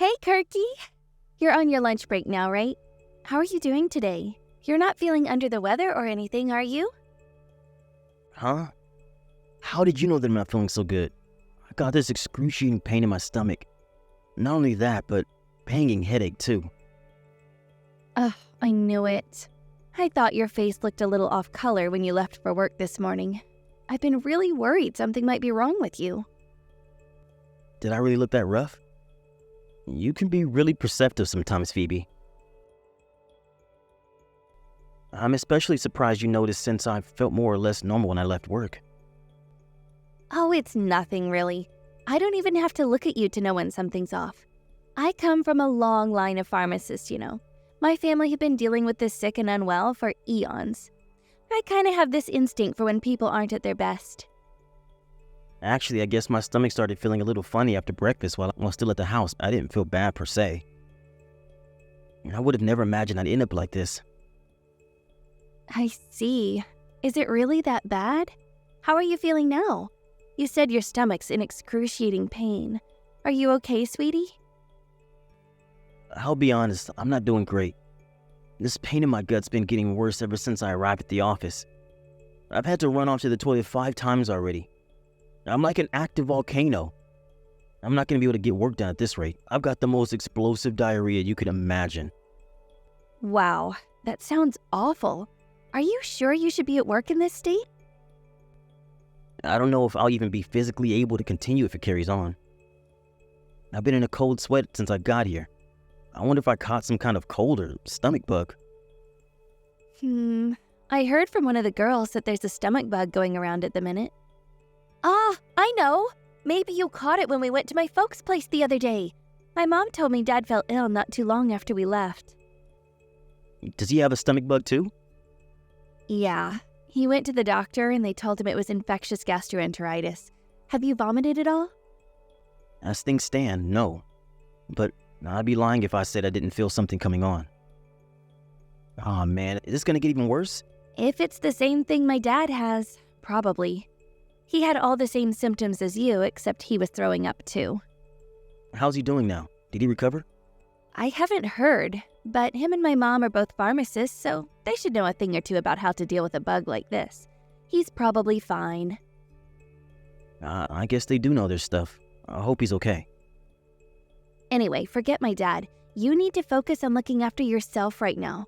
Hey, Kirky! You're on your lunch break now, right? How are you doing today? You're not feeling under the weather or anything, are you? Huh? How did you know that I'm not feeling so good? I got this excruciating pain in my stomach. Not only that, but banging headache too. Ugh, I knew it. I thought your face looked a little off color when you left for work this morning. I've been really worried something might be wrong with you. Did I really look that rough? You can be really perceptive sometimes, Phoebe. I'm especially surprised you noticed since I felt more or less normal when I left work. Oh, it's nothing really. I don't even have to look at you to know when something's off. I come from a long line of pharmacists, you know. My family have been dealing with the sick and unwell for eons. I kind of have this instinct for when people aren't at their best. Actually, I guess my stomach started feeling a little funny after breakfast while I was still at the house. I didn't feel bad per se. I would have never imagined I'd end up like this. I see. Is it really that bad? How are you feeling now? You said your stomach's in excruciating pain. Are you okay, sweetie? I'll be honest, I'm not doing great. This pain in my gut's been getting worse ever since I arrived at the office. I've had to run off to the toilet 5 times already. I'm like an active volcano. I'm not going to be able to get work done at this rate. I've got the most explosive diarrhea you could imagine. Wow, that sounds awful. Are you sure you should be at work in this state? I don't know if I'll even be physically able to continue if it carries on. I've been in a cold sweat since I got here. I wonder if I caught some kind of cold or stomach bug. I heard from one of the girls that there's a stomach bug going around at the minute. Ah, I know! Maybe you caught it when we went to my folks' place the other day. My mom told me Dad fell ill not too long after we left. Does he have a stomach bug too? Yeah. He went to the doctor and they told him it was infectious gastroenteritis. Have you vomited at all? As things stand, no. But I'd be lying if I said I didn't feel something coming on. Aw, man, is this gonna get even worse? If it's the same thing my dad has, probably. He had all the same symptoms as you, except he was throwing up too. How's he doing now? Did he recover? I haven't heard, but him and my mom are both pharmacists, so they should know a thing or two about how to deal with a bug like this. He's probably fine. I guess they do know their stuff. I hope he's okay. Anyway, forget my dad. You need to focus on looking after yourself right now.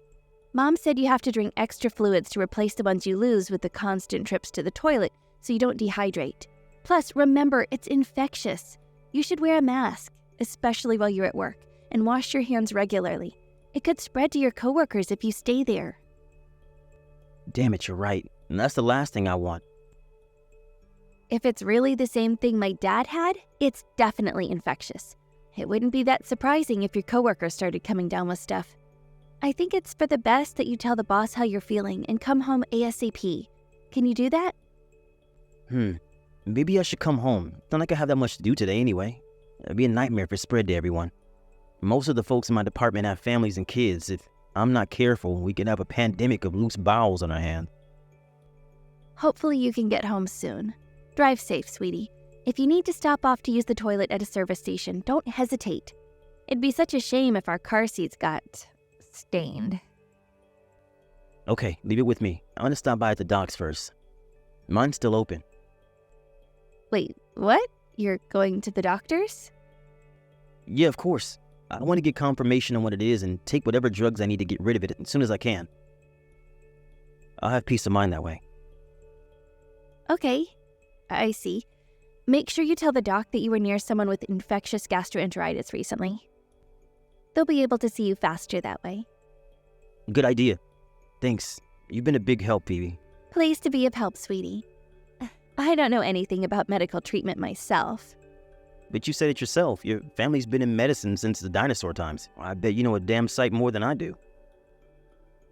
Mom said you have to drink extra fluids to replace the ones you lose with the constant trips to the toilet so you don't dehydrate. Plus, remember, it's infectious. You should wear a mask, especially while you're at work, and wash your hands regularly. It could spread to your coworkers if you stay there. Damn it, you're right. And that's the last thing I want. If it's really the same thing my dad had, it's definitely infectious. It wouldn't be that surprising if your coworkers started coming down with stuff. I think it's for the best that you tell the boss how you're feeling and come home ASAP. Can you do that? Maybe I should come home. It's not like I have that much to do today anyway. It'd be a nightmare if it spread to everyone. Most of the folks in my department have families and kids. If I'm not careful, we could have a pandemic of loose bowels on our hands. Hopefully you can get home soon. Drive safe, sweetie. If you need to stop off to use the toilet at a service station, don't hesitate. It'd be such a shame if our car seats got stained. Okay, leave it with me. I'm gonna stop by at the docks first. Mine's still open. Wait, what? You're going to the doctor's? Yeah, of course. I want to get confirmation on what it is and take whatever drugs I need to get rid of it as soon as I can. I'll have peace of mind that way. Okay, I see. Make sure you tell the doc that you were near someone with infectious gastroenteritis recently. They'll be able to see you faster that way. Good idea. Thanks. You've been a big help, Phoebe. Pleased to be of help, sweetie. I don't know anything about medical treatment myself. But you said it yourself. Your family's been in medicine since the dinosaur times. I bet you know a damn sight more than I do.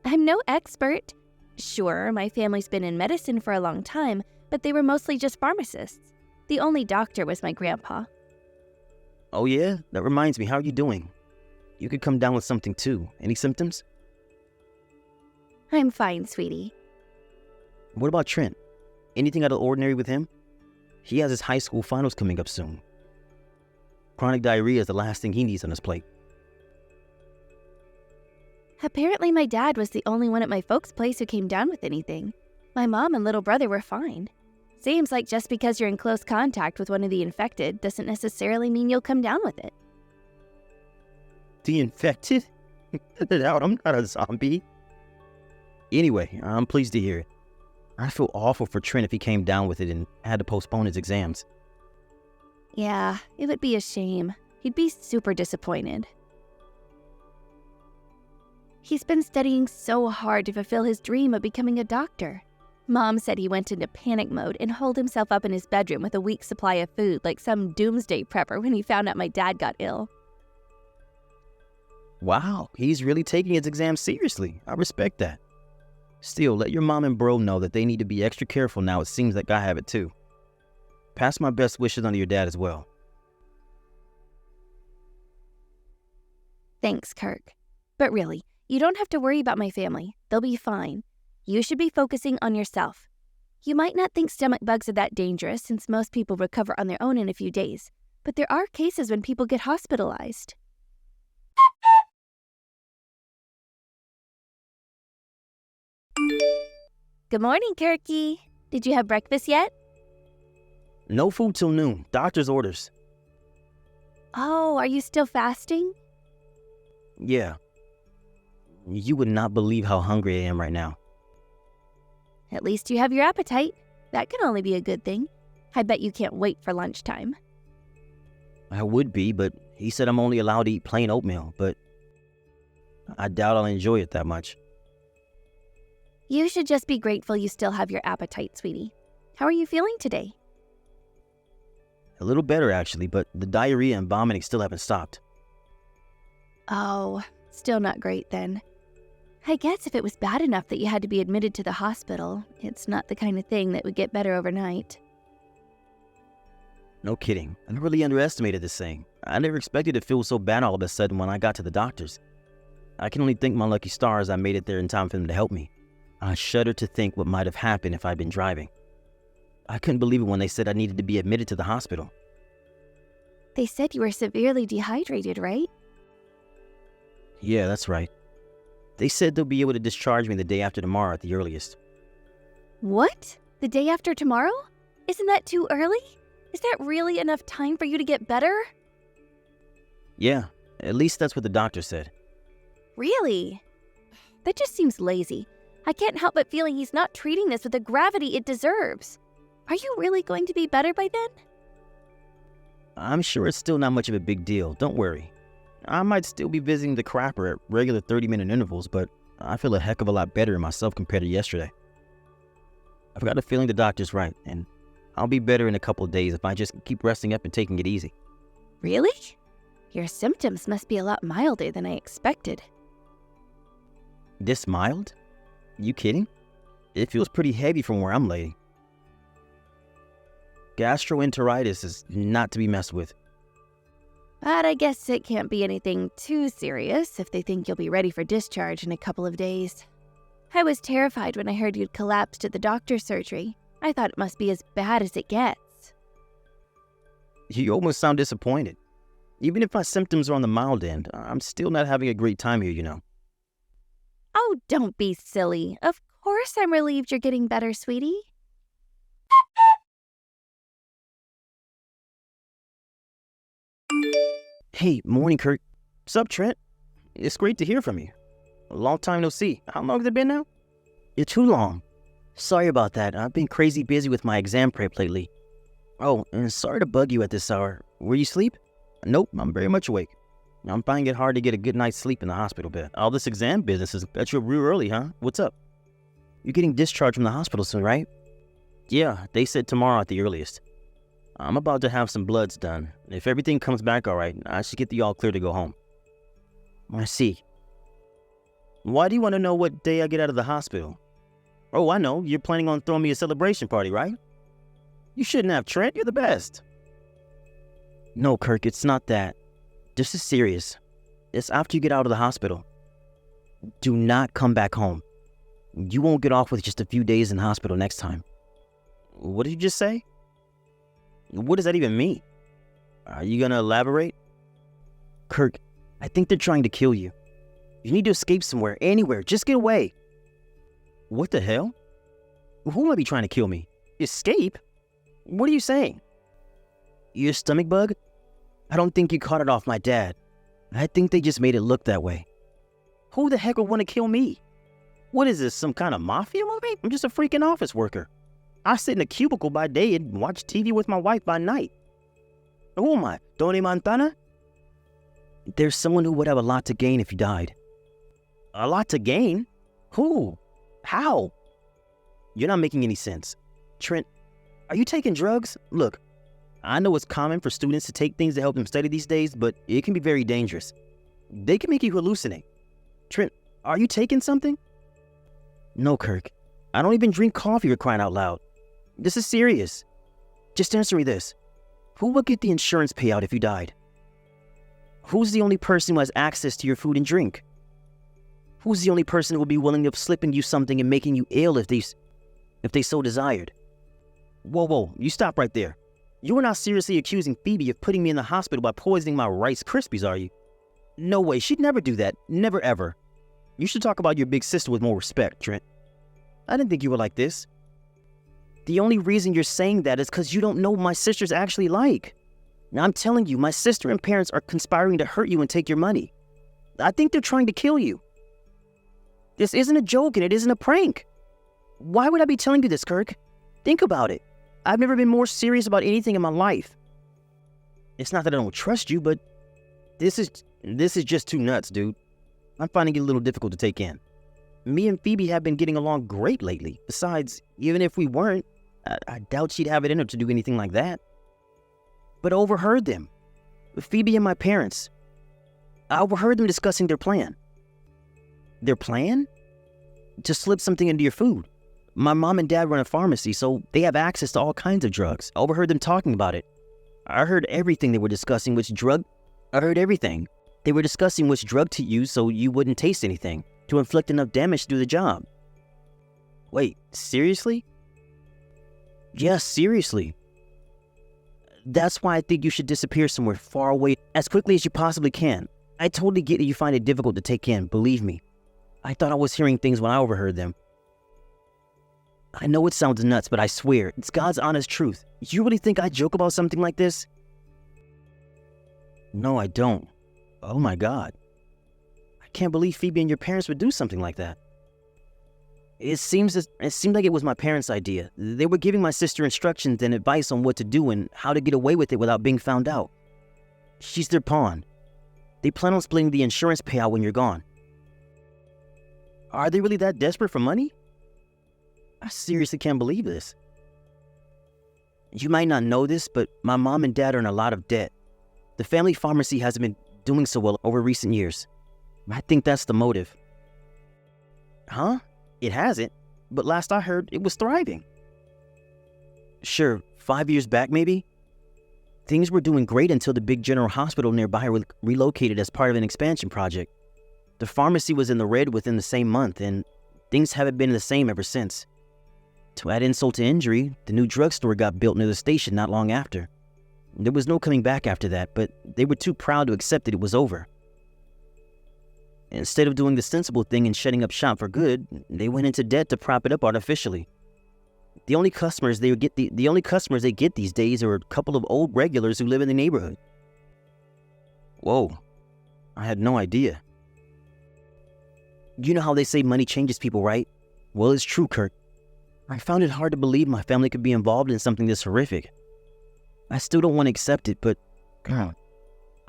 I'm no expert. Sure, my family's been in medicine for a long time, but they were mostly just pharmacists. The only doctor was my grandpa. Oh yeah? That reminds me, how are you doing? You could come down with something too. Any symptoms? I'm fine, sweetie. What about Trent? Anything out of the ordinary with him? He has his high school finals coming up soon. Chronic diarrhea is the last thing he needs on his plate. Apparently, my dad was the only one at my folks' place who came down with anything. My mom and little brother were fine. Seems like just because you're in close contact with one of the infected doesn't necessarily mean you'll come down with it. The infected? Cut it out, I'm not a zombie. Anyway, I'm pleased to hear it. I feel awful for Trent if he came down with it and had to postpone his exams. Yeah, it would be a shame. He'd be super disappointed. He's been studying so hard to fulfill his dream of becoming a doctor. Mom said he went into panic mode and holed himself up in his bedroom with a week's supply of food like some doomsday prepper when he found out my dad got ill. Wow, he's really taking his exams seriously. I respect that. Still, let your mom and bro know that they need to be extra careful now. It seems like I have it too. Pass my best wishes on to your dad as well. Thanks, Kirk. But really, you don't have to worry about my family. They'll be fine. You should be focusing on yourself. You might not think stomach bugs are that dangerous since most people recover on their own in a few days, but there are cases when people get hospitalized. Good morning, Kirky. Did you have breakfast yet? No food till noon. Doctor's orders. Oh, are you still fasting? Yeah. You would not believe how hungry I am right now. At least you have your appetite. That can only be a good thing. I bet you can't wait for lunchtime. I would be, but he said I'm only allowed to eat plain oatmeal, but I doubt I'll enjoy it that much. You should just be grateful you still have your appetite, sweetie. How are you feeling today? A little better, actually, but the diarrhea and vomiting still haven't stopped. Oh, still not great then. I guess if it was bad enough that you had to be admitted to the hospital, it's not the kind of thing that would get better overnight. No kidding. I really underestimated this thing. I never expected it to feel so bad all of a sudden when I got to the doctors. I can only thank my lucky stars I made it there in time for them to help me. I shudder to think what might have happened if I'd been driving. I couldn't believe it when they said I needed to be admitted to the hospital. They said you were severely dehydrated, right? Yeah, that's right. They said they'll be able to discharge me the day after tomorrow at the earliest. What? The day after tomorrow? Isn't that too early? Is that really enough time for you to get better? Yeah, at least that's what the doctor said. Really? That just seems lazy. I can't help but feeling he's not treating this with the gravity it deserves. Are you really going to be better by then? I'm sure it's still not much of a big deal, don't worry. I might still be visiting the crapper at regular 30-minute intervals, but I feel a heck of a lot better in myself compared to yesterday. I've got a feeling the doctor's right, and I'll be better in a couple of days if I just keep resting up and taking it easy. Really? Your symptoms must be a lot milder than I expected. This mild? You kidding? It feels pretty heavy from where I'm laying. Gastroenteritis is not to be messed with. But I guess it can't be anything too serious if they think you'll be ready for discharge in a couple of days. I was terrified when I heard you'd collapsed at the doctor's surgery. I thought it must be as bad as it gets. You almost sound disappointed. Even if my symptoms are on the mild end, I'm still not having a great time here, you know. Oh, don't be silly. Of course I'm relieved you're getting better, sweetie. Hey, morning, Kurt. Sup, Trent? It's great to hear from you. A long time no see. How long has it been now? It's too long. Sorry about that. I've been crazy busy with my exam prep lately. Oh, and sorry to bug you at this hour. Were you asleep? Nope, I'm very much awake. I'm finding it hard to get a good night's sleep in the hospital bed. All this exam business has got you up real early, huh? What's up? You're getting discharged from the hospital soon, right? Yeah, they said tomorrow at the earliest. I'm about to have some bloods done. If everything comes back all right, I should get the all clear to go home. I see. Why do you want to know what day I get out of the hospital? Oh, I know. You're planning on throwing me a celebration party, right? You shouldn't have, Trent. You're the best. No, Kirk, it's not that. This is serious. It's after you get out of the hospital. Do not come back home. You won't get off with just a few days in hospital next time. What did you just say? What does that even mean? Are you gonna elaborate? Kirk, I think they're trying to kill you. You need to escape somewhere, anywhere. Just get away. What the hell? Who might be trying to kill me? Escape? What are you saying? Your stomach bug? I don't think you caught it off my dad. I think they just made it look that way. Who the heck would want to kill me? What is this, some kind of mafia movie? I'm just a freaking office worker. I sit in a cubicle by day and watch TV with my wife by night. Who am I, Tony Montana? There's someone who would have a lot to gain if you died. A lot to gain? Who? How? You're not making any sense. Trent, are you taking drugs? Look, I know it's common for students to take things to help them study these days, but it can be very dangerous. They can make you hallucinate. Trent, are you taking something? No, Kirk. I don't even drink coffee, for crying out loud. This is serious. Just answer me this. Who would get the insurance payout if you died? Who's the only person who has access to your food and drink? Who's the only person who will be willing to slipping you something and making you ill if they so desired? Whoa, you stop right there. You are not seriously accusing Phoebe of putting me in the hospital by poisoning my Rice Krispies, are you? No way, she'd never do that. Never ever. You should talk about your big sister with more respect, Trent. I didn't think you were like this. The only reason you're saying that is because you don't know what my sister's actually like. Now I'm telling you, my sister and parents are conspiring to hurt you and take your money. I think they're trying to kill you. This isn't a joke and it isn't a prank. Why would I be telling you this, Kirk? Think about it. I've never been more serious about anything in my life. It's not that I don't trust you, but this is just too nuts, dude. I'm finding it a little difficult to take in. Me and Phoebe have been getting along great lately. Besides, even if we weren't, I doubt she'd have it in her to do anything like that. But I overheard them. Phoebe and my parents. I overheard them discussing their plan. Their plan? To slip something into your food. My mom and dad run a pharmacy, so they have access to all kinds of drugs. I overheard them talking about it. I heard everything they were discussing, I heard everything. They were discussing which drug to use so you wouldn't taste anything, to inflict enough damage to do the job. Wait, seriously? Yes, seriously. That's why I think you should disappear somewhere far away as quickly as you possibly can. I totally get that you find it difficult to take in, believe me. I thought I was hearing things when I overheard them. I know it sounds nuts, but I swear, it's God's honest truth. You really think I joke about something like this? No, I don't. Oh my God. I can't believe Phoebe and your parents would do something like that. It seemed like it was my parents' idea. They were giving my sister instructions and advice on what to do and how to get away with it without being found out. She's their pawn. They plan on splitting the insurance payout when you're gone. Are they really that desperate for money? I seriously can't believe this. You might not know this, but my mom and dad are in a lot of debt. The family pharmacy hasn't been doing so well over recent years. I think that's the motive. Huh? It hasn't, but last I heard, it was thriving. Sure, 5 years back maybe? Things were doing great until the big general hospital nearby relocated as part of an expansion project. The pharmacy was in the red within the same month, and things haven't been the same ever since. To add insult to injury, the new drugstore got built near the station not long after. There was no coming back after that, but they were too proud to accept that it was over. Instead of doing the sensible thing and shutting up shop for good, they went into debt to prop it up artificially. The only customers they get these days are a couple of old regulars who live in the neighborhood. Whoa, I had no idea. You know how they say money changes people, right? Well, it's true, Kirk. I found it hard to believe my family could be involved in something this horrific. I still don't want to accept it, but God,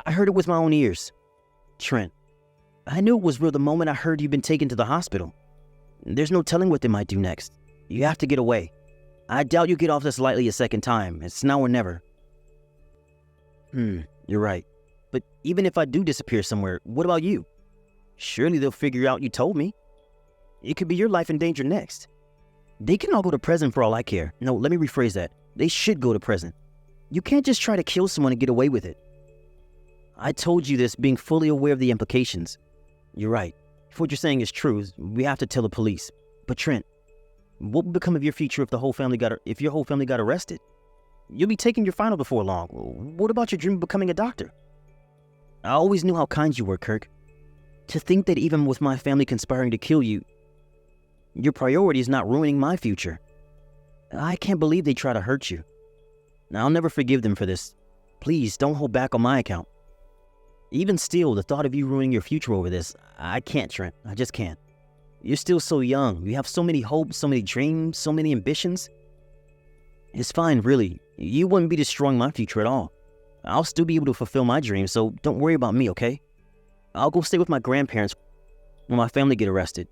I heard it with my own ears. Trent, I knew it was real the moment I heard you've been taken to the hospital. There's no telling what they might do next. You have to get away. I doubt you get off this lightly a second time. It's now or never. You're right. But even if I do disappear somewhere, what about you? Surely they'll figure out you told me. It could be your life in danger next. They can all go to prison for all I care. No, let me rephrase that. They should go to prison. You can't just try to kill someone and get away with it. I told you this being fully aware of the implications. You're right. If what you're saying is true, we have to tell the police. But Trent, what would become of your future if your whole family got arrested? You'll be taking your final before long. What about your dream of becoming a doctor? I always knew how kind you were, Kirk. To think that even with my family conspiring to kill you, your priority is not ruining my future. I can't believe they try to hurt you. I'll never forgive them for this. Please, don't hold back on my account. Even still, the thought of you ruining your future over this, I can't, Trent. I just can't. You're still so young. You have so many hopes, so many dreams, so many ambitions. It's fine, really. You wouldn't be destroying my future at all. I'll still be able to fulfill my dreams, so don't worry about me, okay? I'll go stay with my grandparents when my family get arrested.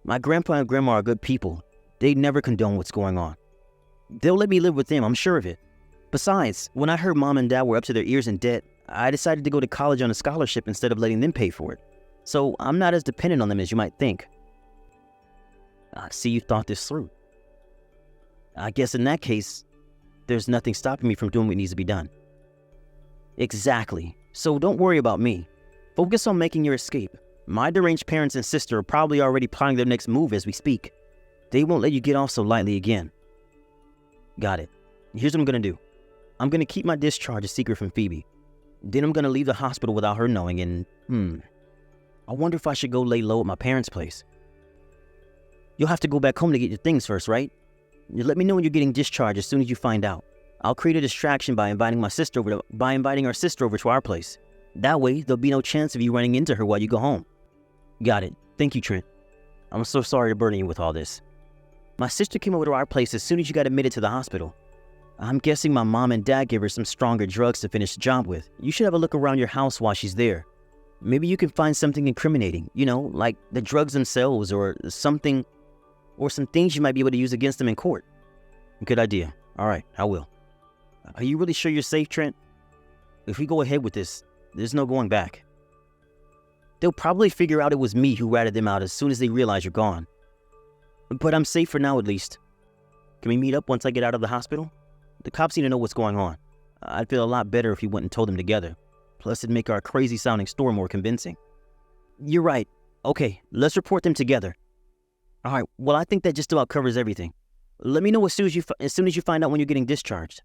My grandpa and grandma are good people. They never condone what's going on. They'll let me live with them, I'm sure of it. Besides, when I heard Mom and Dad were up to their ears in debt, I decided to go to college on a scholarship instead of letting them pay for it. So I'm not as dependent on them as you might think. I see you thought this through. I guess in that case, there's nothing stopping me from doing what needs to be done. Exactly. So don't worry about me. Focus on making your escape. My deranged parents and sister are probably already plotting their next move as we speak. They won't let you get off so lightly again. Got it. Here's what I'm gonna do. I'm gonna keep my discharge a secret from Phoebe. Then I'm gonna leave the hospital without her knowing and, I wonder if I should go lay low at my parents' place. You'll have to go back home to get your things first, right? You let me know when you're getting discharged as soon as you find out. I'll create a distraction by inviting our sister over to our place. That way, there'll be no chance of you running into her while you go home. Got it. Thank you, Trent. I'm so sorry to burden you with all this. My sister came over to our place as soon as you got admitted to the hospital. I'm guessing my mom and dad gave her some stronger drugs to finish the job with. You should have a look around your house while she's there. Maybe you can find something incriminating, like the drugs themselves or some things you might be able to use against them in court. Good idea. All right, I will. Are you really sure you're safe, Trent? If we go ahead with this, there's no going back. They'll probably figure out it was me who ratted them out as soon as they realize you're gone. But I'm safe for now, at least. Can we meet up once I get out of the hospital? The cops need to know what's going on. I'd feel a lot better if we went and told them together. Plus, it'd make our crazy-sounding story more convincing. You're right. Okay, let's report them together. All right, well, I think that just about covers everything. Let me know as soon as you find out when you're getting discharged.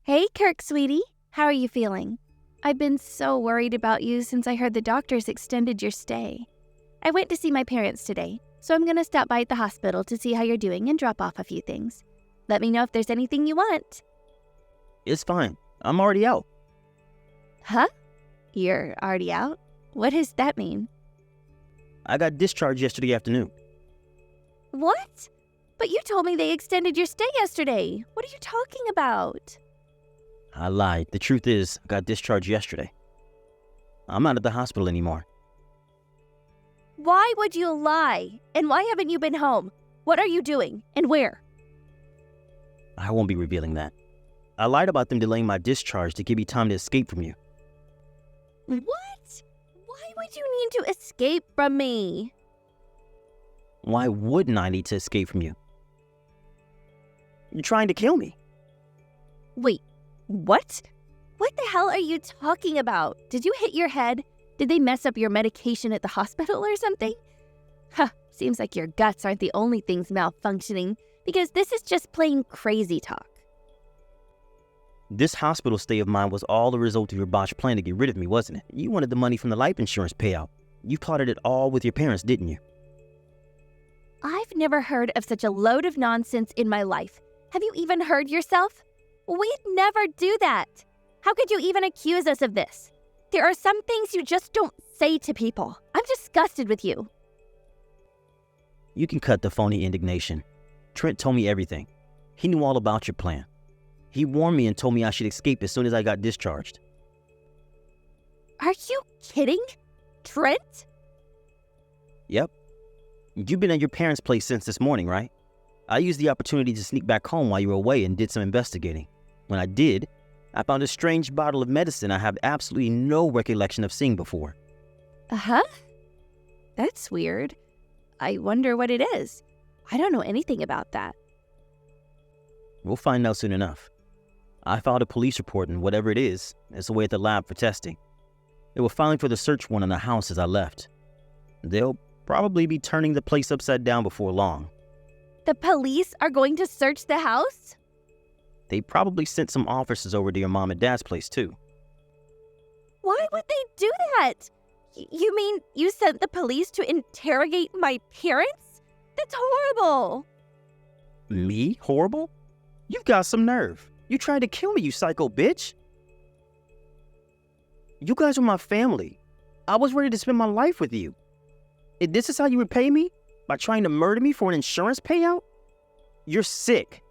Hey, Kirk, sweetie. How are you feeling? I've been so worried about you since I heard the doctors extended your stay. I went to see my parents today, so I'm going to stop by at the hospital to see how you're doing and drop off a few things. Let me know if there's anything you want. It's fine. I'm already out. Huh? You're already out? What does that mean? I got discharged yesterday afternoon. What? But you told me they extended your stay yesterday. What are you talking about? I lied. The truth is, I got discharged yesterday. I'm not at the hospital anymore. Why would you lie? And why haven't you been home? What are you doing? And where? I won't be revealing that. I lied about them delaying my discharge to give me time to escape from you. What? Why would you need to escape from me? Why wouldn't I need to escape from you? You're trying to kill me. Wait, what? What the hell are you talking about? Did you hit your head? Did they mess up your medication at the hospital or something? Huh, seems like your guts aren't the only things malfunctioning, because this is just plain crazy talk. This hospital stay of mine was all the result of your botched plan to get rid of me, wasn't it? You wanted the money from the life insurance payout. You plotted it all with your parents, didn't you? I've never heard of such a load of nonsense in my life. Have you even heard yourself? We'd never do that. How could you even accuse us of this? There are some things you just don't say to people. I'm disgusted with you. You can cut the phony indignation. Trent told me everything. He knew all about your plan. He warned me and told me I should escape as soon as I got discharged. Are you kidding? Trent? Yep. You've been at your parents' place since this morning, right? I used the opportunity to sneak back home while you were away and did some investigating. When I did, I found a strange bottle of medicine I have absolutely no recollection of seeing before. Uh-huh. That's weird. I wonder what it is. I don't know anything about that. We'll find out soon enough. I filed a police report, and whatever it is away at the lab for testing. They were filing for the search warrant on the house as I left. They'll Probably be turning the place upside down before long. The police are going to search the house? They probably sent some officers over to your mom and dad's place too. Why would they do that? You mean you sent the police to interrogate my parents? That's horrible. Me? Horrible? You've got some nerve. You tried to kill me, you psycho bitch. You guys were my family. I was ready to spend my life with you. And this is how you repay me? By trying to murder me for an insurance payout? You're sick.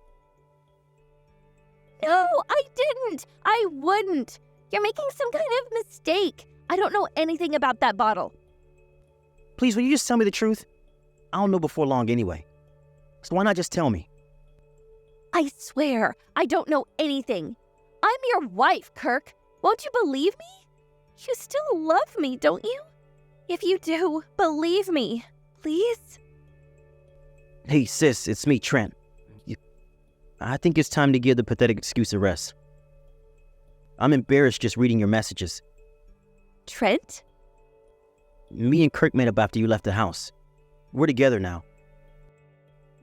No, I didn't. I wouldn't. You're making some kind of mistake. I don't know anything about that bottle. Please, will you just tell me the truth? I'll know before long anyway. So why not just tell me? I swear, I don't know anything. I'm your wife, Kirk. Won't you believe me? You still love me, don't you? If you do, believe me, please. Hey, sis, it's me, Trent. I think it's time to give the pathetic excuse a rest. I'm embarrassed just reading your messages. Trent? Me and Kirk met up after you left the house. We're together now.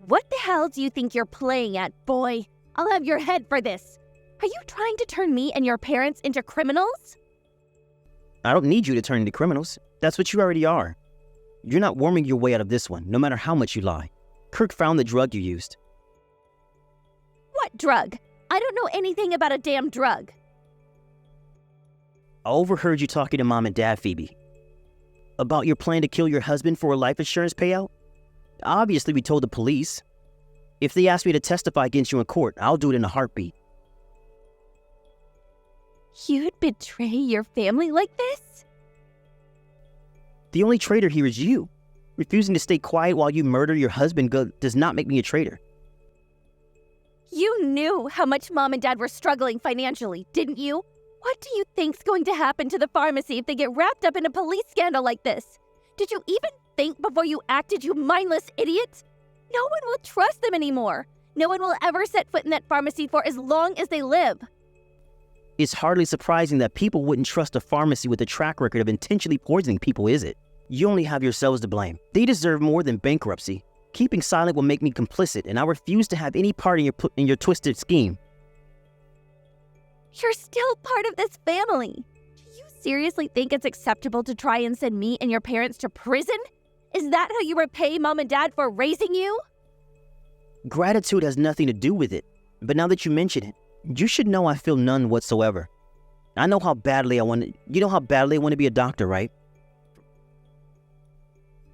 What the hell do you think you're playing at, boy? I'll have your head for this. Are you trying to turn me and your parents into criminals? I don't need you to turn into criminals. That's what you already are. You're not worming your way out of this one, no matter how much you lie. Kirk found the drug you used. What drug? I don't know anything about a damn drug. I overheard you talking to Mom and Dad, Phoebe. About your plan to kill your husband for a life insurance payout? Obviously, we told the police. If they ask me to testify against you in court, I'll do it in a heartbeat. You'd betray your family like this? The only traitor here is you. Refusing to stay quiet while you murder your husband does not make me a traitor. You knew how much Mom and Dad were struggling financially, didn't you? What do you think's going to happen to the pharmacy if they get wrapped up in a police scandal like this? Did you even think before you acted, you mindless idiot? No one will trust them anymore. No one will ever set foot in that pharmacy for as long as they live. It's hardly surprising that people wouldn't trust a pharmacy with a track record of intentionally poisoning people, is it? You only have yourselves to blame. They deserve more than bankruptcy. Keeping silent will make me complicit, and I refuse to have any part in your twisted scheme. You're still part of this family. Do you seriously think it's acceptable to try and send me and your parents to prison? Is that how you repay Mom and Dad for raising you? Gratitude has nothing to do with it, but now that you mention it, you should know I feel none whatsoever. I know how badly I want to... You know how badly I want to be a doctor, right?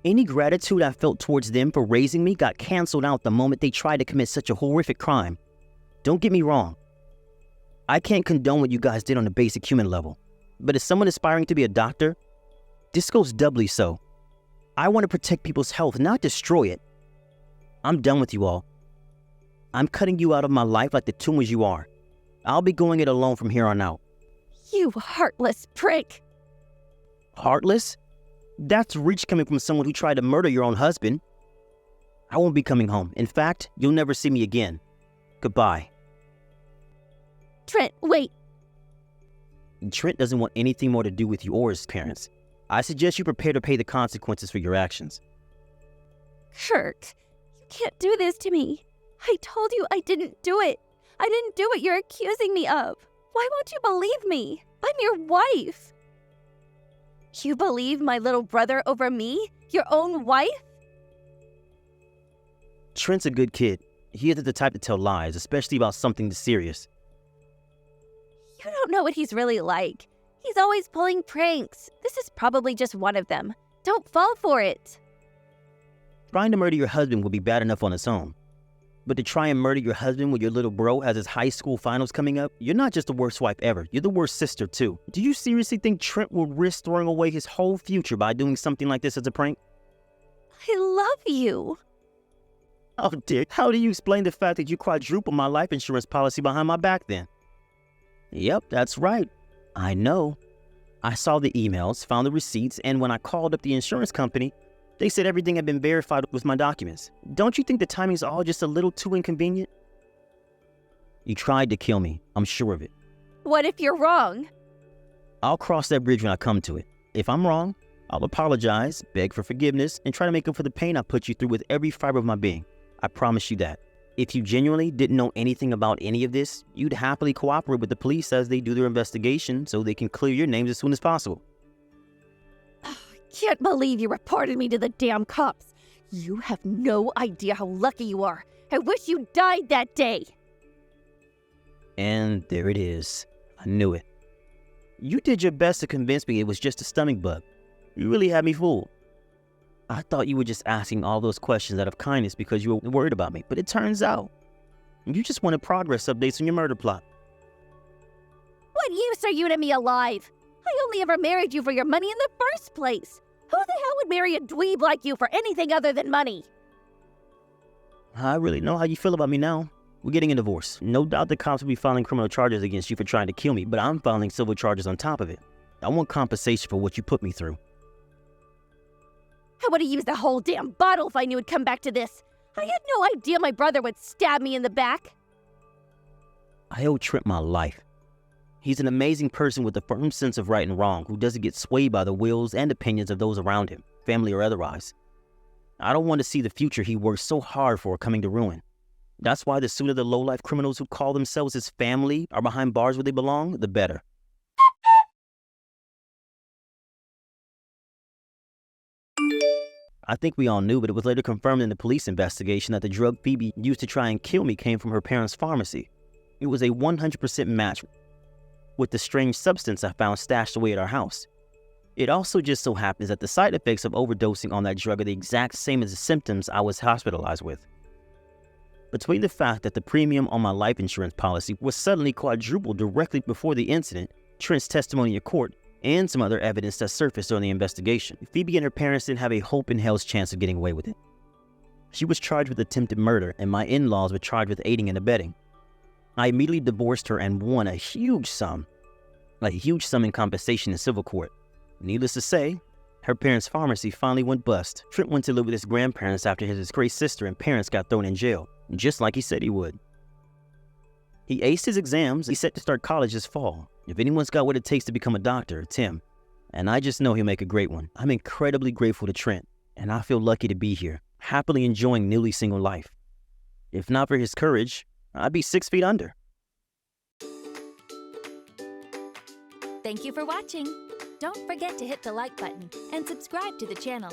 Any gratitude I felt towards them for raising me got canceled out the moment they tried to commit such a horrific crime. Don't get me wrong. I can't condone what you guys did on a basic human level. But as someone aspiring to be a doctor, this goes doubly so. I want to protect people's health, not destroy it. I'm done with you all. I'm cutting you out of my life like the tumors you are. I'll be going it alone from here on out. You heartless prick. Heartless? That's reach coming from someone who tried to murder your own husband. I won't be coming home. In fact, you'll never see me again. Goodbye. Trent, wait. Trent doesn't want anything more to do with you or his parents. I suggest you prepare to pay the consequences for your actions. Kirk, you can't do this to me. I told you I didn't do it. I didn't do what you're accusing me of. Why won't you believe me? I'm your wife. You believe my little brother over me? Your own wife? Trent's a good kid. He isn't the type to tell lies, especially about something this serious. You don't know what he's really like. He's always pulling pranks. This is probably just one of them. Don't fall for it. Trying to murder your husband would be bad enough on its own. But to try and murder your husband when your little bro has his high school finals coming up, you're not just the worst wife ever, you're the worst sister too. Do you seriously think Trent will risk throwing away his whole future by doing something like this as a prank? I love you. Oh dear, how do you explain the fact that you quadrupled my life insurance policy behind my back then? Yep, that's right. I know. I saw the emails, found the receipts, and when I called up the insurance company, they said everything had been verified with my documents. Don't you think the timing's all just a little too inconvenient? You tried to kill me, I'm sure of it. What if you're wrong? I'll cross that bridge when I come to it. If I'm wrong, I'll apologize, beg for forgiveness, and try to make up for the pain I put you through with every fiber of my being. I promise you that. If you genuinely didn't know anything about any of this, you'd happily cooperate with the police as they do their investigation so they can clear your names as soon as possible. Can't believe you reported me to the damn cops. You have no idea how lucky you are. I wish you died that day. And there it is. I knew it. You did your best to convince me it was just a stomach bug. You really had me fooled. I thought you were just asking all those questions out of kindness because you were worried about me, but it turns out you just wanted progress updates on your murder plot. What use are you to me alive? I only ever married you for your money in the first place. Who the hell would marry a dweeb like you for anything other than money? I really know how you feel about me now. We're getting a divorce. No doubt the cops will be filing criminal charges against you for trying to kill me, but I'm filing civil charges on top of it. I want compensation for what you put me through. I would have used the whole damn bottle if I knew it'd come back to this. I had no idea my brother would stab me in the back. I owe Trent my life. He's an amazing person with a firm sense of right and wrong who doesn't get swayed by the wills and opinions of those around him, family or otherwise. I don't want to see the future he worked so hard for coming to ruin. That's why the sooner the low-life criminals who call themselves his family are behind bars where they belong, the better. I think we all knew, but it was later confirmed in the police investigation that the drug Phoebe used to try and kill me came from her parents' pharmacy. It was a 100% match with the strange substance I found stashed away at our house. It also just so happens that the side effects of overdosing on that drug are the exact same as the symptoms I was hospitalized with. Between the fact that the premium on my life insurance policy was suddenly quadrupled directly before the incident, Trent's testimony in court, and some other evidence that surfaced during the investigation, Phoebe and her parents didn't have a hope in hell's chance of getting away with it. She was charged with attempted murder, and my in-laws were charged with aiding and abetting. I immediately divorced her and won a huge sum in compensation in civil court. Needless to say, her parents' pharmacy finally went bust. Trent went to live with his grandparents after his disgraced sister and parents got thrown in jail, just like he said he would. He aced his exams. He's set to start college this fall. If anyone's got what it takes to become a doctor, it's him. And I just know he'll make a great one. I'm incredibly grateful to Trent, and I feel lucky to be here, happily enjoying newly single life. If not for his courage, I'd be 6 feet under. Thank you for watching. Don't forget to hit the like button and subscribe to the channel.